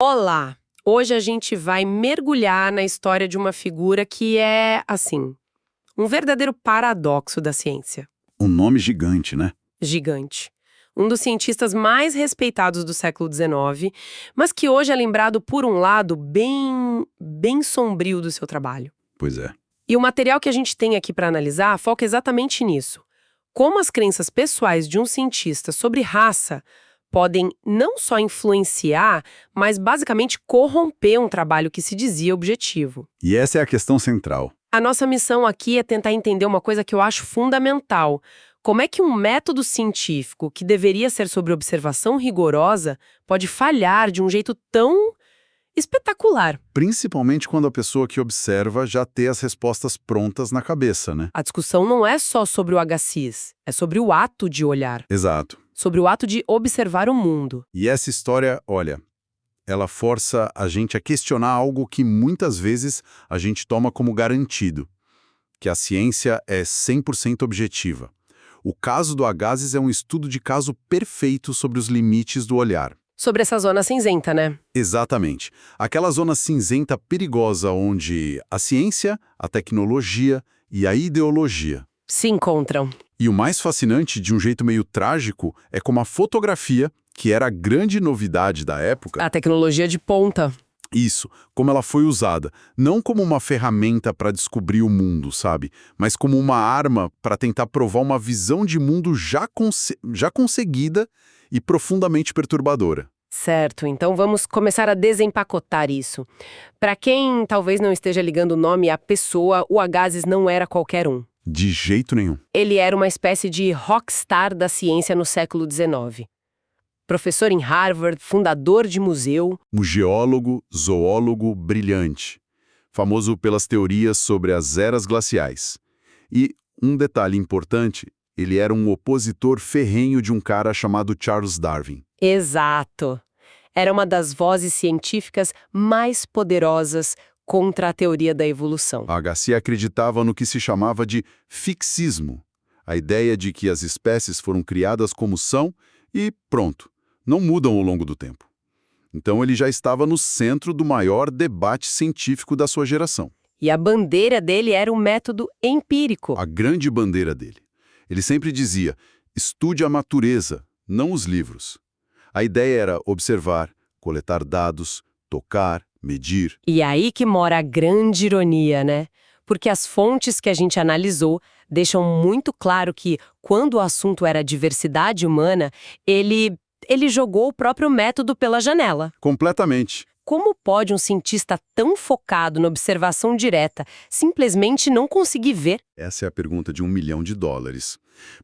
Olá! Hoje a gente vai mergulhar na história de uma figura que é, assim, um verdadeiro paradoxo da ciência. Um nome gigante, né? Gigante. Um dos cientistas mais respeitados do século XIX, mas que hoje é lembrado por um lado bem sombrio do seu trabalho. Pois é. E o material que a gente tem aqui para analisar foca exatamente nisso. Como as crenças pessoais de um cientista sobre raça podem não só influenciar, mas basicamente corromper um trabalho que se dizia objetivo. E essa é a questão central. A nossa missão aqui é tentar entender uma coisa que eu acho fundamental. Como é que um método científico, que deveria ser sobre observação rigorosa, pode falhar de um jeito tão espetacular? Principalmente quando a pessoa que observa já tem as respostas prontas na cabeça, né? A discussão não é só sobre o agassiz, é sobre o ato de olhar, Exato. sobre o ato de observar o mundo. E essa história, olha, ela força a gente a questionar algo que muitas vezes a gente toma como garantido, que a ciência é 100% objetiva. O caso do Agassiz é um estudo de caso perfeito sobre os limites do olhar. Sobre essa zona cinzenta, né? Exatamente. Aquela zona cinzenta perigosa onde a ciência, a tecnologia e a ideologia. Se encontram. E o mais fascinante, de um jeito meio trágico, é como a fotografia, que era a grande novidade da época, A tecnologia de ponta. isso, como ela foi usada, não como uma ferramenta para descobrir o mundo, sabe? Mas como uma arma para tentar provar uma visão de mundo já conseguida e profundamente perturbadora. Certo, então vamos começar a desempacotar isso. Para quem talvez não esteja ligando o nome à pessoa, o Agassiz não era qualquer um. De jeito nenhum. Ele era uma espécie de rockstar da ciência no século XIX. Professor em Harvard, fundador de museu. Um geólogo, zoólogo brilhante, famoso pelas teorias sobre as eras glaciais. E, um detalhe importante, ele era um opositor ferrenho de um cara chamado Charles Darwin. Exato. Era uma das vozes científicas mais poderosas contra a teoria da evolução. A HC acreditava no que se chamava de fixismo, a ideia de que as espécies foram criadas como são e pronto, não mudam ao longo do tempo. Então ele já estava no centro do maior debate científico da sua geração. E a bandeira dele era o método empírico. A grande bandeira dele. Ele sempre dizia, estude a natureza, não os livros. A ideia era observar, coletar dados, tocar, medir. E aí que mora a grande ironia, né? Porque as fontes que a gente analisou deixam muito claro que, quando o assunto era diversidade humana, ele jogou o próprio método pela janela. Completamente. Como pode um cientista tão focado na observação direta simplesmente não conseguir ver? Essa é a pergunta de $1 milhão.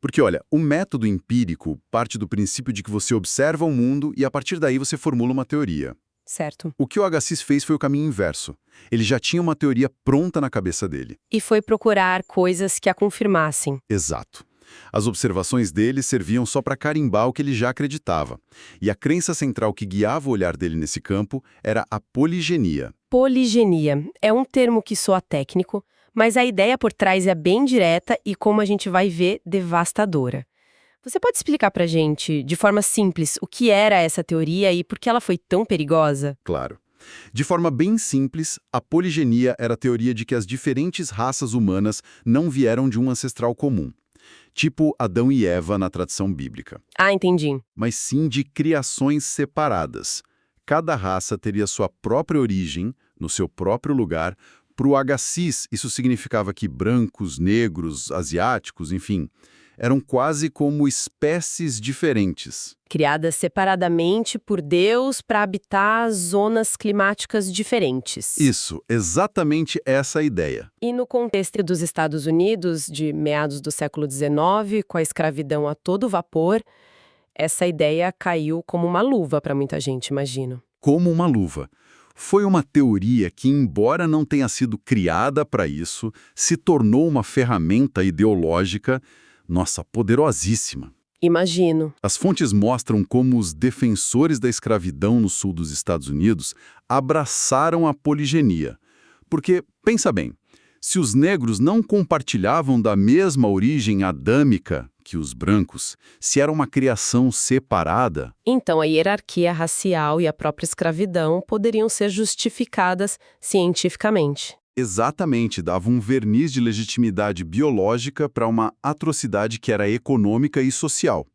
Porque, olha, o método empírico parte do princípio de que você observa o mundo e, a partir daí, você formula uma teoria. Certo. O que o Agassiz fez foi o caminho inverso. Ele já tinha uma teoria pronta na cabeça dele. E foi procurar coisas que a confirmassem. Exato. As observações dele serviam só para carimbar o que ele já acreditava. E a crença central que guiava o olhar dele nesse campo era a poligenia. Poligenia é um termo que soa técnico, mas a ideia por trás é bem direta e, como a gente vai ver, devastadora. Você pode explicar pra gente, de forma simples, o que era essa teoria e por que ela foi tão perigosa? Claro. De forma bem simples, a poligenia era a teoria de que as diferentes raças humanas não vieram de um ancestral comum, tipo Adão e Eva na tradição bíblica, Ah, entendi. mas sim de criações separadas. Cada raça teria sua própria origem, no seu próprio lugar. Para o Agassiz, isso significava que brancos, negros, asiáticos, enfim, eram quase como espécies diferentes. Criadas separadamente por Deus para habitar zonas climáticas diferentes. Isso, exatamente essa a ideia. E no contexto dos Estados Unidos, de meados do século XIX, com a escravidão a todo vapor, essa ideia caiu como uma luva para muita gente, imagino. Como uma luva. Foi uma teoria que, embora não tenha sido criada para isso, se tornou uma ferramenta ideológica, nossa, poderosíssima. Imagino. As fontes mostram como os defensores da escravidão no sul dos Estados Unidos abraçaram a poligenia. Porque, pensa bem, se os negros não compartilhavam da mesma origem adâmica que os brancos, se era uma criação separada, Então, a hierarquia racial e a própria escravidão poderiam ser justificadas cientificamente. exatamente dava um verniz de legitimidade biológica para uma atrocidade que era econômica e social.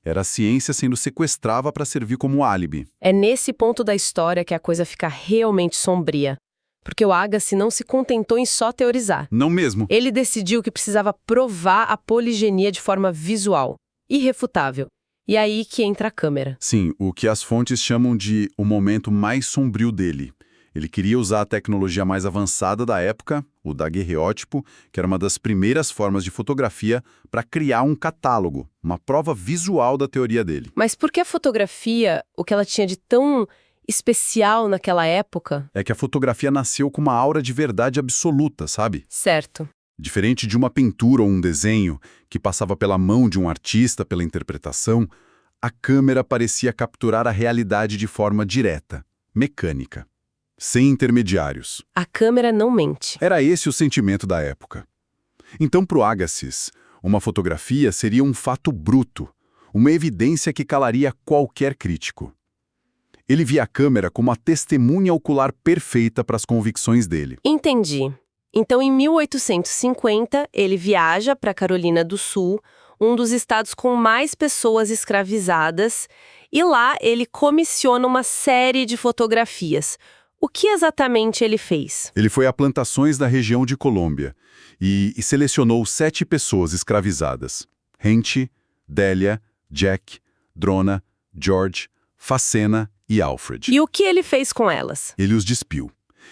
Era a ciência sendo sequestrada para servir como álibi. É nesse ponto da história que a coisa fica realmente sombria. Porque o Agassi não se contentou em só teorizar. Não mesmo? Ele decidiu que precisava provar a poligenia de forma visual, irrefutável. E aí que entra a câmera. Sim, o que as fontes chamam de o momento mais sombrio dele. Ele queria usar a tecnologia mais avançada da época, o daguerreótipo, que era uma das primeiras formas de fotografia, para criar um catálogo, uma prova visual da teoria dele. Mas por que a fotografia, o que ela tinha de tão especial naquela época? É que a fotografia nasceu com uma aura de verdade absoluta, sabe? Certo. Diferente de uma pintura ou um desenho que passava pela mão de um artista, pela interpretação, a câmera parecia capturar a realidade de forma direta, mecânica, sem intermediários. A câmera não mente. Era esse o sentimento da época. Então, para o Agassiz, uma fotografia seria um fato bruto, uma evidência que calaria qualquer crítico. Ele via a câmera como a testemunha ocular perfeita para as convicções dele. Entendi. Então, em 1850, ele viaja para Carolina do Sul, um dos estados com mais pessoas escravizadas, e lá ele comissiona uma série de fotografias. O que exatamente ele fez? Ele foi a plantações da região de Colômbia e selecionou 7 pessoas escravizadas. Henty, Délia, Jack, Drona, George, Facena e Alfred. E o que ele fez com elas? Ele os despiu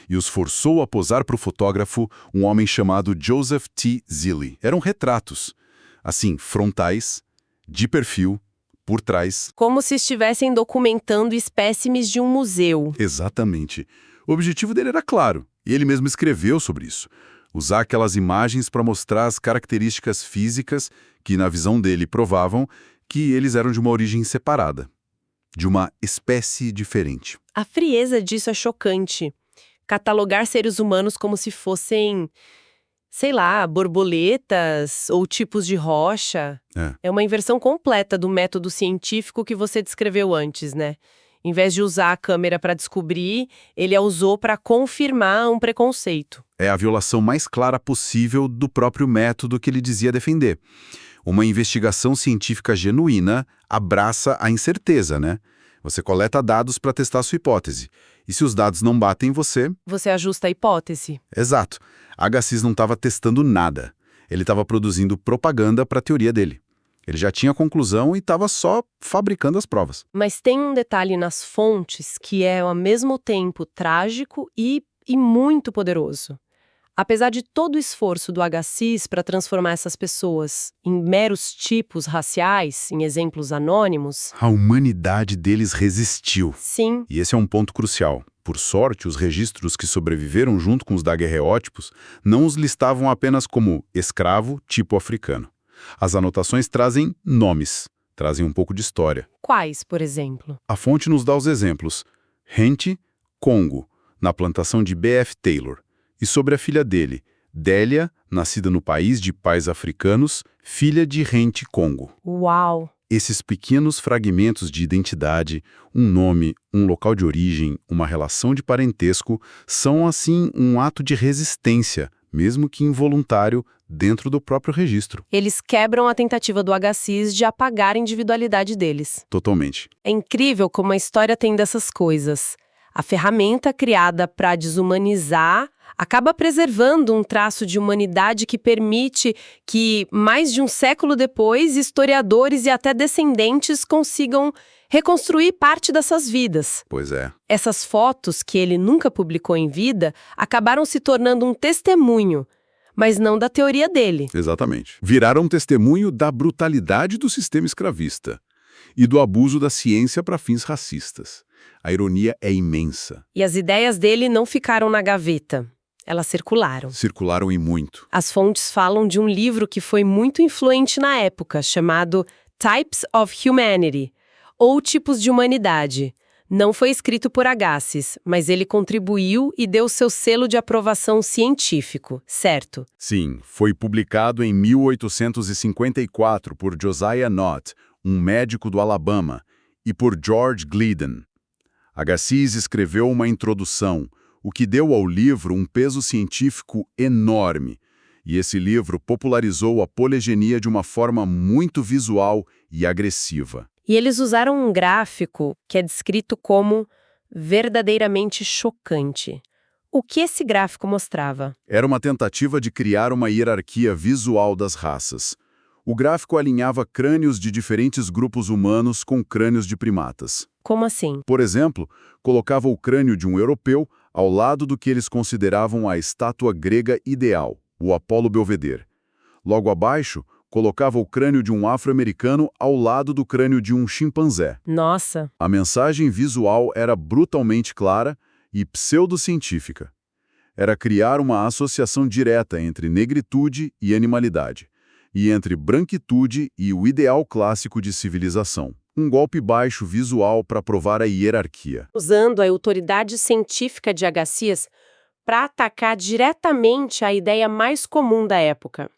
e os forçou a posar para o fotógrafo, um homem chamado Joseph T. Zilli. Eram retratos, assim, frontais, de perfil, por trás. Como se estivessem documentando espécimes de um museu. Exatamente. O objetivo dele era claro, e ele mesmo escreveu sobre isso. Usar aquelas imagens para mostrar as características físicas que, na visão dele, provavam que eles eram de uma origem separada, de uma espécie diferente. A frieza disso é chocante. Catalogar seres humanos como se fossem, sei lá, borboletas ou tipos de rocha. É uma inversão completa do método científico que você descreveu antes, né? Em vez de usar a câmera para descobrir, ele a usou para confirmar um preconceito. É a violação mais clara possível do próprio método que ele dizia defender. Uma investigação científica genuína abraça a incerteza, né? Você coleta dados para testar sua hipótese. E se os dados não batem você... Você ajusta a hipótese. Exato. Agassiz não estava testando nada. Ele estava produzindo propaganda para a teoria dele. Ele já tinha a conclusão e estava só fabricando as provas. Mas tem um detalhe nas fontes que é, ao mesmo tempo, trágico e muito poderoso. Apesar de todo o esforço do Agassiz para transformar essas pessoas em meros tipos raciais, em exemplos anônimos... A humanidade deles resistiu. Sim. E esse é um ponto crucial. Por sorte, os registros que sobreviveram junto com os daguerreótipos não os listavam apenas como escravo tipo africano. As anotações trazem nomes, trazem um pouco de história. Quais, por exemplo? A fonte nos dá os exemplos. Henty, Congo, na plantação de B.F. Taylor. E sobre a filha dele, Délia, nascida no país de pais africanos, filha de Henty Congo. Uau! Esses pequenos fragmentos de identidade, um nome, um local de origem, uma relação de parentesco, são, assim, um ato de resistência, mesmo que involuntário, dentro do próprio registro. Eles quebram a tentativa do Agassiz de apagar a individualidade deles. Totalmente. É incrível como a história tem dessas coisas. A ferramenta criada para desumanizar acaba preservando um traço de humanidade que permite que, mais de um século depois, historiadores e até descendentes consigam reconstruir parte dessas vidas. Pois é. Essas fotos, que ele nunca publicou em vida, acabaram se tornando um testemunho, mas não da teoria dele. Exatamente. Viraram um testemunho da brutalidade do sistema escravista e do abuso da ciência para fins racistas. A ironia é imensa. E as ideias dele não ficaram na gaveta. Elas circularam. Circularam e muito. As fontes falam de um livro que foi muito influente na época, chamado Types of Humanity, ou Tipos de Humanidade, Não foi escrito por Agassiz, mas ele contribuiu e deu seu selo de aprovação científico, certo? Sim, foi publicado em 1854 por Josiah Nott, um médico do Alabama, e por George Gliddon. Agassiz escreveu uma introdução, o que deu ao livro um peso científico enorme. E esse livro popularizou a poligenia de uma forma muito visual e agressiva. E eles usaram um gráfico que é descrito como verdadeiramente chocante. O que esse gráfico mostrava? Era uma tentativa de criar uma hierarquia visual das raças. O gráfico alinhava crânios de diferentes grupos humanos com crânios de primatas. Como assim? Por exemplo, colocava o crânio de um europeu ao lado do que eles consideravam a estátua grega ideal, o Apolo Belvedere. Logo abaixo, colocava o crânio de um afro-americano ao lado do crânio de um chimpanzé. Nossa! A mensagem visual era brutalmente clara e pseudocientífica. Era criar uma associação direta entre negritude e animalidade, e entre branquitude e o ideal clássico de civilização. Um golpe baixo visual para provar a hierarquia. Usando a autoridade científica de Agassiz para atacar diretamente a ideia mais comum da época,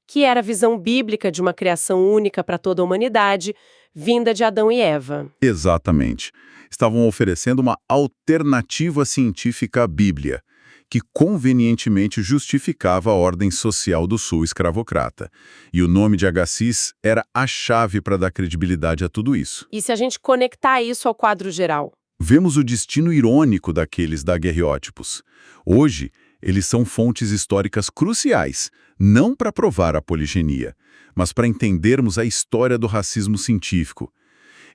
que era a visão bíblica de uma criação única para toda a humanidade, vinda de Adão e Eva. Exatamente. Estavam oferecendo uma alternativa científica à Bíblia, que convenientemente justificava a ordem social do sul escravocrata. E o nome de Agassiz era a chave para dar credibilidade a tudo isso. E se a gente conectar isso ao quadro geral? Vemos o destino irônico daqueles daguerreótipos. Hoje, eles são fontes históricas cruciais, não para provar a poligenia, mas para entendermos a história do racismo científico.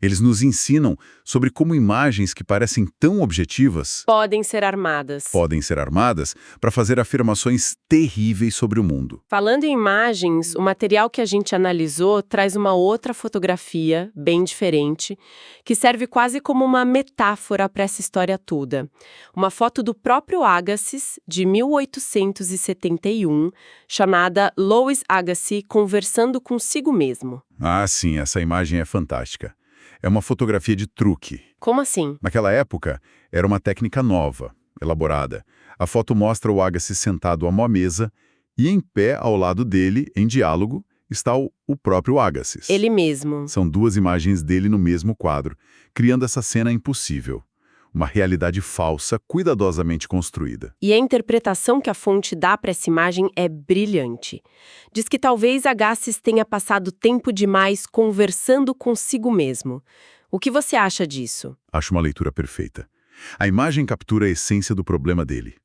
Eles nos ensinam sobre como imagens que parecem tão objetivas Podem ser armadas. para fazer afirmações terríveis sobre o mundo. Falando em imagens, o material que a gente analisou traz uma outra fotografia, bem diferente, que serve quase como uma metáfora para essa história toda. Uma foto do próprio Agassiz, de 1871, chamada Louis Agassiz conversando consigo mesmo. Ah, sim, essa imagem é fantástica. É uma fotografia de truque. Como assim? Naquela época, era uma técnica nova, elaborada. A foto mostra o Agassiz sentado a uma mesa e em pé ao lado dele, em diálogo, está o próprio Agassiz. Ele mesmo. São duas imagens dele no mesmo quadro, criando essa cena impossível. Uma realidade falsa, cuidadosamente construída. E a interpretação que a fonte dá para essa imagem é brilhante. Diz que talvez Agassiz tenha passado tempo demais conversando consigo mesmo. O que você acha disso? Acho uma leitura perfeita. A imagem captura a essência do problema dele.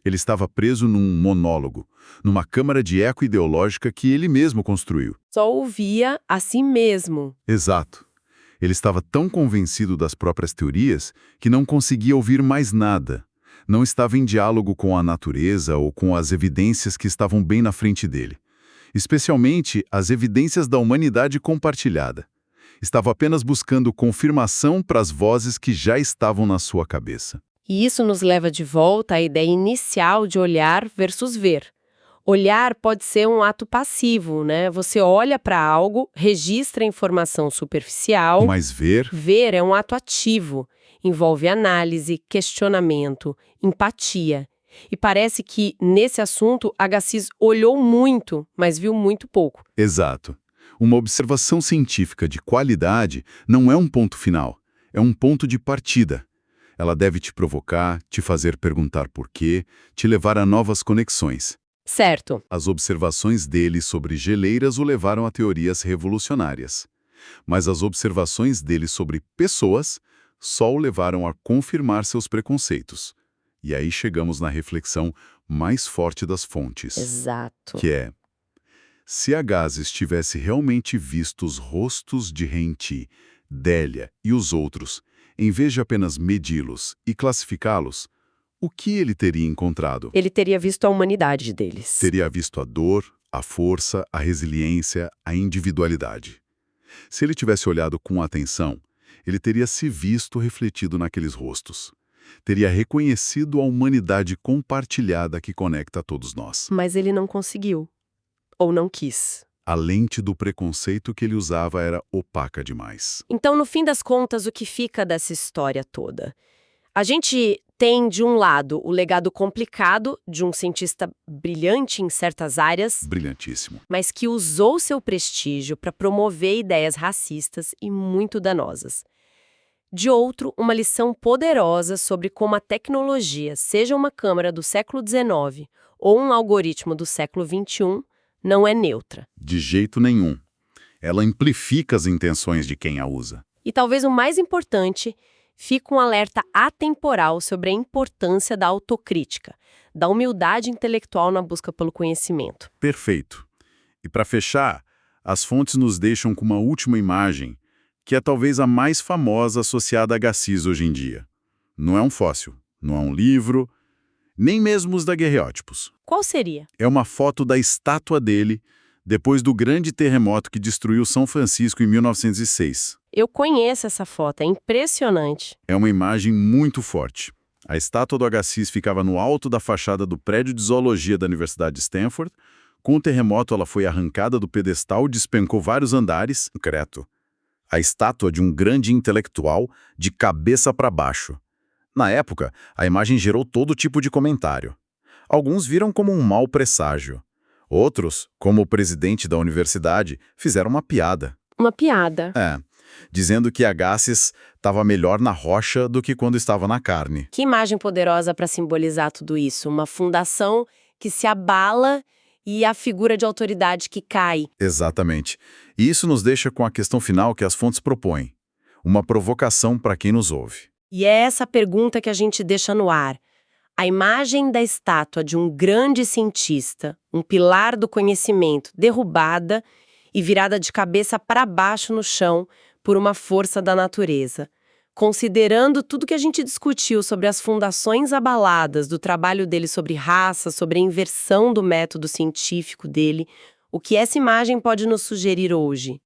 Ele estava preso num monólogo, numa câmara de eco ideológica que ele mesmo construiu. Só ouvia a si mesmo. Exato. Ele estava tão convencido das próprias teorias que não conseguia ouvir mais nada. Não estava em diálogo com a natureza ou com as evidências que estavam bem na frente dele. Especialmente as evidências da humanidade compartilhada. Estava apenas buscando confirmação para as vozes que já estavam na sua cabeça. E isso nos leva de volta à ideia inicial de olhar versus ver. Olhar pode ser um ato passivo, né? Você olha para algo, registra a informação superficial. Mas ver Ver é um ato ativo. Envolve análise, questionamento, empatia. E parece que, nesse assunto, Agassiz olhou muito, mas viu muito pouco. Exato. Uma observação científica de qualidade não é um ponto final, é um ponto de partida. Ela deve te provocar, te fazer perguntar por quê, te levar a novas conexões. Certo. As observações dele sobre geleiras o levaram a teorias revolucionárias. Mas as observações dele sobre pessoas só o levaram a confirmar seus preconceitos. E aí chegamos na reflexão mais forte das fontes. Exato. Que é, se Agassiz tivesse realmente visto os rostos de Renti, Délia e os outros, em vez de apenas medi-los e classificá-los, o que ele teria encontrado? Ele teria visto a humanidade deles. Teria visto a dor, a força, a resiliência, a individualidade. Se ele tivesse olhado com atenção, ele teria se visto refletido naqueles rostos. Teria reconhecido a humanidade compartilhada que conecta a todos nós. Mas ele não conseguiu. Ou não quis. A lente do preconceito que ele usava era opaca demais. Então, no fim das contas, o que fica dessa história toda? A gente tem, de um lado, o legado complicado de um cientista brilhante em certas áreas, Brilhantíssimo. mas que usou seu prestígio para promover ideias racistas e muito danosas. De outro, uma lição poderosa sobre como a tecnologia, seja uma câmera do século XIX ou um algoritmo do século XXI, não é neutra. De jeito nenhum. Ela amplifica as intenções de quem a usa. E talvez o mais importante, fica um alerta atemporal sobre a importância da autocrítica, da humildade intelectual na busca pelo conhecimento. Perfeito. E para fechar, as fontes nos deixam com uma última imagem, que é talvez a mais famosa associada a Agassiz hoje em dia. Não é um fóssil, não é um livro, nem mesmo os daguerreótipos. Qual seria? É uma foto da estátua dele depois do grande terremoto que destruiu São Francisco em 1906. Eu conheço essa foto, é impressionante. É uma imagem muito forte. A estátua do Agassiz ficava no alto da fachada do prédio de zoologia da Universidade de Stanford. Com o terremoto, ela foi arrancada do pedestal e despencou vários andares. Concreto. A estátua de um grande intelectual de cabeça para baixo. Na época, a imagem gerou todo tipo de comentário. Alguns viram como um mau presságio. Outros, como o presidente da universidade, fizeram uma piada. Uma piada. Dizendo que Agassiz estava melhor na rocha do que quando estava na carne. Que imagem poderosa para simbolizar tudo isso. Uma fundação que se abala e a figura de autoridade que cai. Exatamente. E isso nos deixa com a questão final que as fontes propõem. Uma provocação para quem nos ouve. E é essa pergunta que a gente deixa no ar. A imagem da estátua de um grande cientista, um pilar do conhecimento, derrubada e virada de cabeça para baixo no chão por uma força da natureza. Considerando tudo que a gente discutiu sobre as fundações abaladas do trabalho dele sobre raça, sobre a inversão do método científico dele, o que essa imagem pode nos sugerir hoje?